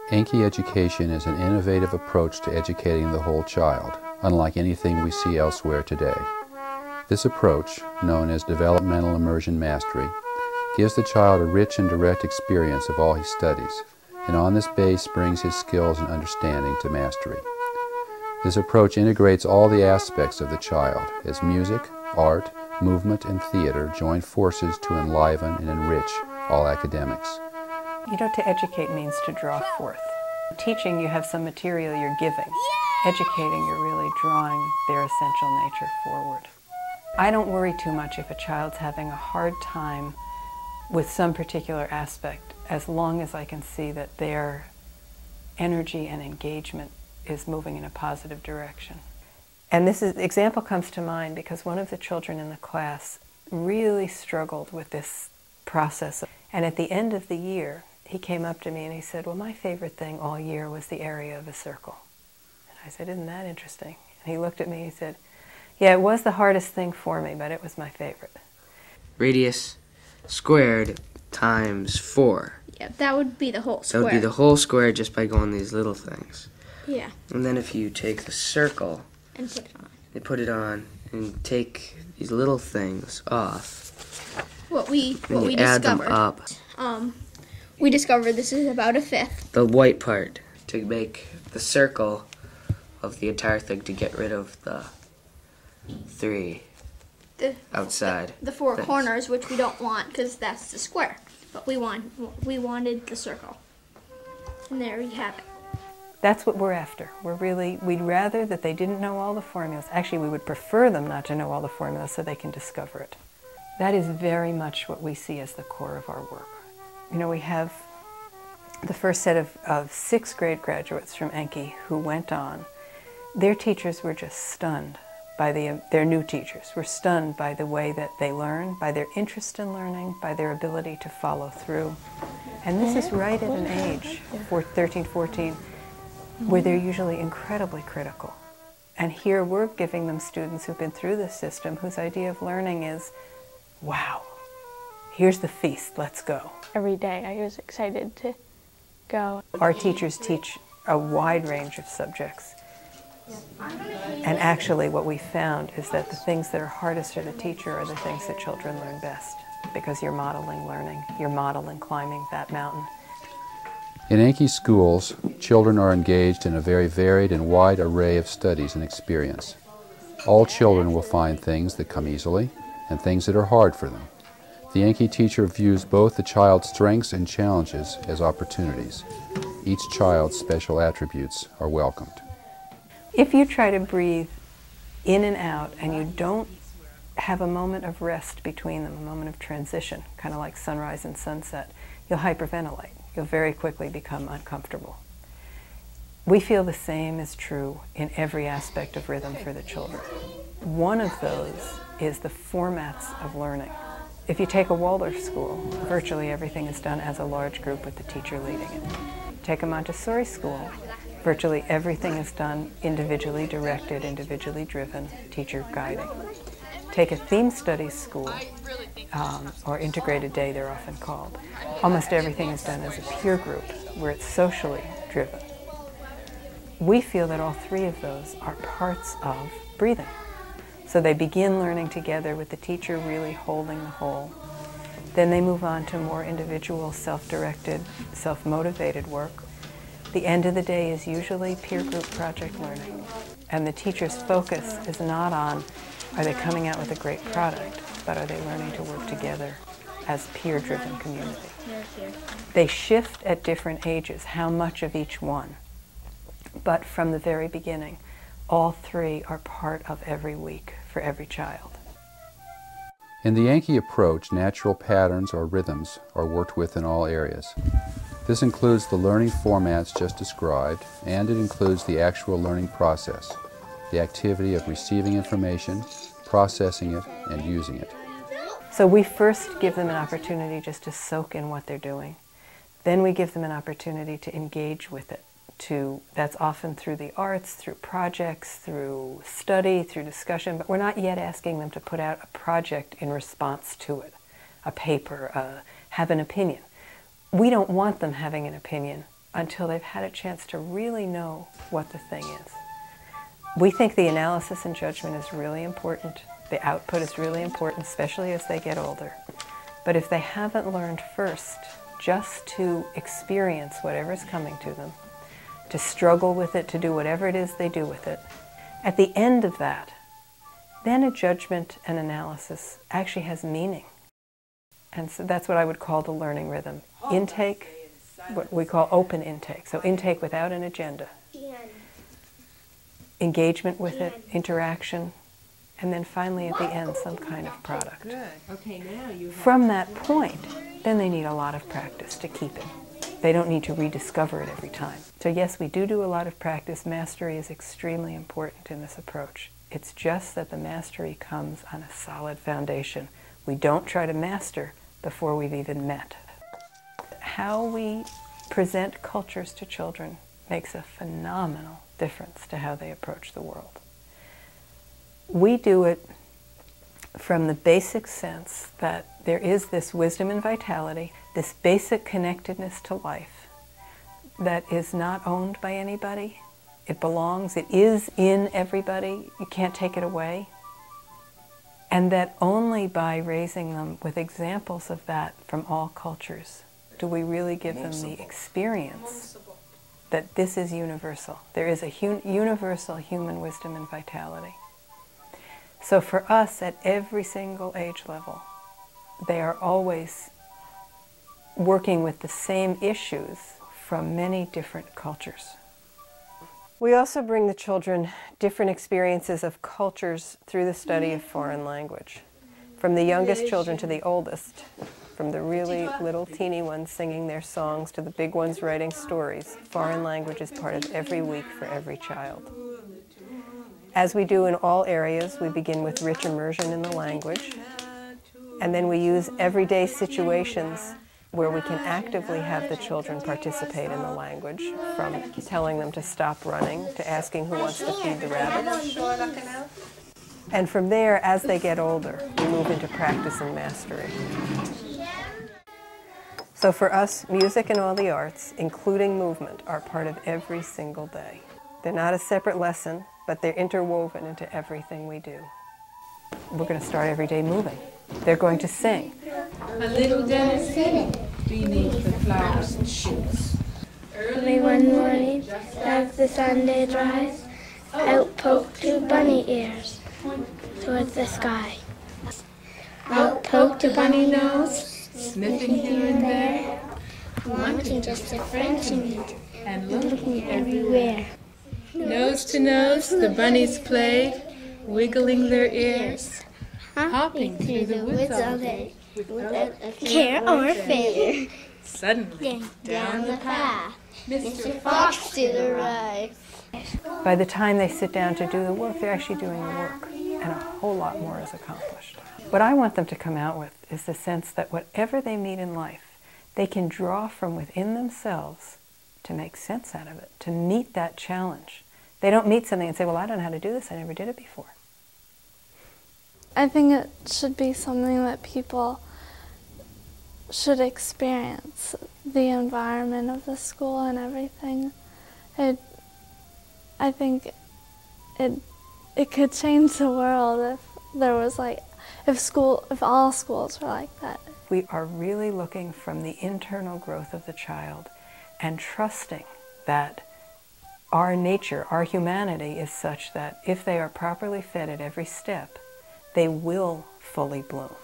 Enki education is an innovative approach to educating the whole child, unlike anything we see elsewhere today. This approach, known as Developmental Immersion-Mastery, gives the child a rich and direct experience of all he studies, and on this base brings his skills and understanding to mastery. This approach integrates all the aspects of the child, as music, art, movement, and theater join forces to enliven and enrich all academics. You know, to educate means to draw forth. Teaching, you have some material you're giving. Educating, you're really drawing their essential nature forward. I don't worry too much if a child's having a hard time with some particular aspect, as long as I can see that their energy and engagement is moving in a positive direction. And this example comes to mind because one of the children in the class really struggled with this process. And at the end of the year, he came up to me and he said, well, my favorite thing all year was the area of a circle. And I said, isn't that interesting? And he looked at me and he said, yeah, it was the hardest thing for me, but it was my favorite. Radius squared times 4. Yeah, that would be the whole square. That would be the whole square just by going these little things. Yeah. And then if you take the circle and put it on. And put it on and take these little things off. What we discovered. add them up. We discovered this is about a fifth. The white part to make the circle of the entire thing to get rid of the 3 outside. The 4 things. corners, which we don't want because that's the square. But we wanted the circle. And there we have it. That's what we're after. We'd rather that they didn't know all the formulas. Actually, we would prefer them not to know all the formulas so they can discover it. That is very much what we see as the core of our work. You know, we have the first set of 6th grade graduates from Enki who went on. Their teachers were just stunned by their new teachers were stunned by the way that they learn, by their interest in learning, by their ability to follow through. And this is right at an age, 13, 14, where they're usually incredibly critical. And here we're giving them students who've been through this system whose idea of learning is, wow, here's the feast, let's go. Every day I was excited to go. Our teachers teach a wide range of subjects. And actually what we found is that the things that are hardest for the teacher are the things that children learn best, because you're modeling learning, you're modeling climbing that mountain. In Enki schools, children are engaged in a very varied and wide array of studies and experience. All children will find things that come easily and things that are hard for them. The Enki teacher views both the child's strengths and challenges as opportunities. Each child's special attributes are welcomed. If you try to breathe in and out and you don't have a moment of rest between them, a moment of transition, kind of like sunrise and sunset, you'll hyperventilate. You'll very quickly become uncomfortable. We feel the same is true in every aspect of rhythm for the children. One of those is the formats of learning. If you take a Waldorf school, virtually everything is done as a large group with the teacher leading it. Take a Montessori school, virtually everything is done individually directed, individually driven, teacher guiding. Take a theme studies school, or integrated day they're often called. Almost everything is done as a peer group where it's socially driven. We feel that all 3 of those are parts of breathing. So they begin learning together with the teacher really holding the whole. Then they move on to more individual, self-directed, self-motivated work. The end of the day is usually peer group project learning. And the teacher's focus is not on, are they coming out with a great product, but are they learning to work together as peer-driven community? They shift at different ages, how much of each one. But from the very beginning, all 3 are part of every week for every child. In the Enki approach, natural patterns or rhythms are worked with in all areas. This includes the learning formats just described, and it includes the actual learning process, the activity of receiving information, processing it, and using it. So we first give them an opportunity just to soak in what they're doing. Then we give them an opportunity to engage with it. That's often through the arts, through projects, through study, through discussion, but we're not yet asking them to put out a project in response to it, a paper, have an opinion. We don't want them having an opinion until they've had a chance to really know what the thing is. We think the analysis and judgment is really important. The output is really important, especially as they get older. But if they haven't learned first just to experience whatever's coming to them, to struggle with it, to do whatever it is they do with it, at the end of that, then a judgment and analysis actually has meaning. And so that's what I would call the learning rhythm. Intake, what we call open intake. So intake without an agenda. Engagement with it, interaction, and then finally at the end some kind of product. From that point, then they need a lot of practice to keep it. They don't need to rediscover it every time. So yes, we do a lot of practice. Mastery is extremely important in this approach. It's just that the mastery comes on a solid foundation. We don't try to master before we've even met. How we present cultures to children makes a phenomenal difference to how they approach the world. We do it from the basic sense that there is this wisdom and vitality, this basic connectedness to life that is not owned by anybody. It belongs, it is in everybody, you can't take it away. And that only by raising them with examples of that from all cultures do we really give them the experience that this is universal. There is a universal human wisdom and vitality. So for us, at every single age level, they are always working with the same issues from many different cultures. We also bring the children different experiences of cultures through the study of foreign language. From the youngest children to the oldest, from the really little teeny ones singing their songs to the big ones writing stories, foreign language is part of every week for every child. As we do in all areas, we begin with rich immersion in the language, and then we use everyday situations where we can actively have the children participate in the language, from telling them to stop running to asking who wants to feed the rabbits. And from there, as they get older, we move into practice and mastery. So for us, music and all the arts, including movement, are part of every single day. They're not a separate lesson, but they're interwoven into everything we do. We're going to start every day moving. They're going to sing. A little girl is sitting beneath the flowers and shoots. Early one morning, as the sun did rise, out poked two bunny ears towards the sky. Out poked a bunny nose, Sniffing here and there, wanting just a friend to meet, and looking everywhere. nose to nose, the bunnies played, wiggling their ears, hopping through the woods all day, without a care or fear. Suddenly, down the path, Mr. Fox did arrive. By the time they sit down to do the work, they're actually doing the work, and a whole lot more is accomplished. What I want them to come out with is the sense that whatever they meet in life, they can draw from within themselves to make sense out of it, to meet that challenge. They don't meet something and say, well, I don't know how to do this, I never did it before. I think it should be something that people should experience, the environment of the school and everything. I think it could change the world if there was if all schools were like that. We are really looking from the internal growth of the child and trusting that our nature, our humanity is such that if they are properly fed at every step, they will fully bloom.